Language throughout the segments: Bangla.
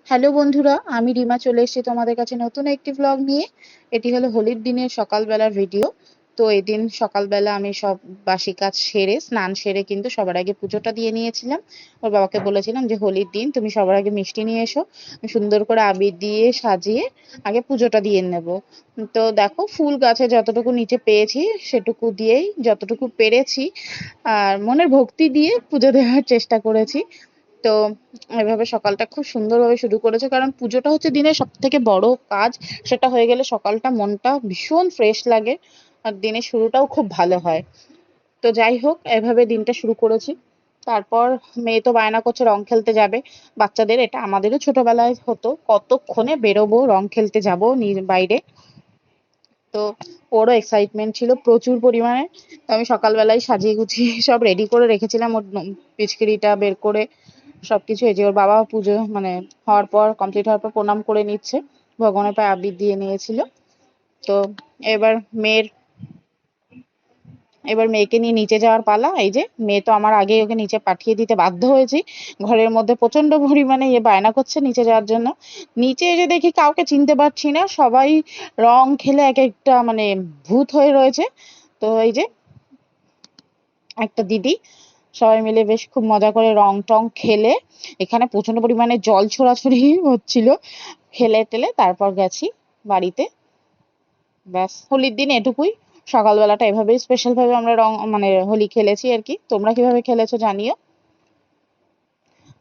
হ্যালো বন্ধুরা, আমি রিমা চলে এসেছি তোমাদের কাছে নতুন একটি ব্লগ নিয়ে। এটি হলো হোলির দিনের সকালবেলার ভিডিও। তো এদিন সকালবেলা আমি সব বাসি কাজ সেরে স্নান সেরে কিন্তু সবার আগে পুজোটা দিয়ে নিয়েছিলাম। ওর বাবাকে বলেছিলাম যে হোলির দিন তুমি সবার আগে মিষ্টি নিয়ে এসো, আমি সুন্দর করে আবির দিয়ে সাজিয়ে আগে পুজোটা দিয়ে নেব। তো দেখো, ফুল গাছে যতটুকু নিচে পেয়েছি সেটুকু দিয়েই যতটুকু পেরেছি আর মনের ভক্তি দিয়ে পুজো দেওয়ার চেষ্টা করেছি। তো এভাবে সকালটা খুব সুন্দরভাবে শুরু করেছে, কারণ পুজোটা হচ্ছে দিনের সব থেকে বড় কাজ। সেটা হয়ে গেলে সকালটা মনটা ভীষণ ফ্রেশ লাগে আর দিনের শুরুটাও খুব ভালো হয়। তো যাই হোক, এভাবে দিনটা শুরু করেছি। তারপর মেয়ে তো বায়না করছে রং খেলতে যাবে। বাচ্চাদের এটা আমাদেরও ছোটবেলায় হতো, কতক্ষণে বেরোবো রং খেলতে যাবো বাইরে। তো ওরও এক্সাইটমেন্ট ছিল প্রচুর পরিমাণে। তো আমি সকালবেলায় সাজিয়ে গুছিয়ে সব রেডি করে রেখেছিলাম, ওর পিচকারিটা বের করে সবকিছু। এই যে ওর বাবা পুজো হওয়ার পর, কমপ্লিট হওয়ার পর প্রণাম করে নিচ্ছে, ভগবানের পায়ে আবির দিয়ে নিয়েছিল। তো এবার মেয়ের এবার মেয়েকে নিয়ে নিচে যাওয়ার পালা। এই যে মেয়ে তো আমার আগে, ওকে নিচে পাঠিয়ে দিতে বাধ্য হয়েছি। ঘরের মধ্যে প্রচন্ড পরিমাণে বায়না করছে নিচে যাওয়ার জন্য। নিচে এসে দেখি কাউকে চিনতে পারছি না, সবাই রং খেলে এক একটা ভূত হয়ে রয়েছে। তো এই যে একটা দিদি, সবাই মিলে বেশ খুব মজা করে রং টং খেলে, এখানে প্রচন্ড পরিমাণে জল ছোড়াছুড়ি হচ্ছিল, খেলে টেলে তারপর গেছি বাড়িতে। ব্যাস, হোলির দিন এটুকুই। সকালবেলাটা এভাবেই স্পেশাল ভাবে আমরা রং হোলি খেলেছি আর কি। তোমরা কিভাবে খেলেছো জানিও।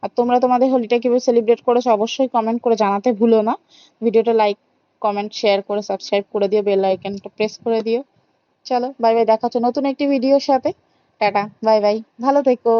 আর তোমরা তোমাদের হোলিটা কিভাবে সেলিব্রেট করেছো অবশ্যই কমেন্ট করে জানাতে ভুলো না। ভিডিওটা লাইক, কমেন্ট, শেয়ার করে সাবস্ক্রাইব করে দিও, বেল আইকনটা প্রেস করে দিও। চলো বাই বাই, দেখা হচ্ছে নতুন একটি ভিডিওর সাথে। টাটা, বাই বাই, ভালো থেকো।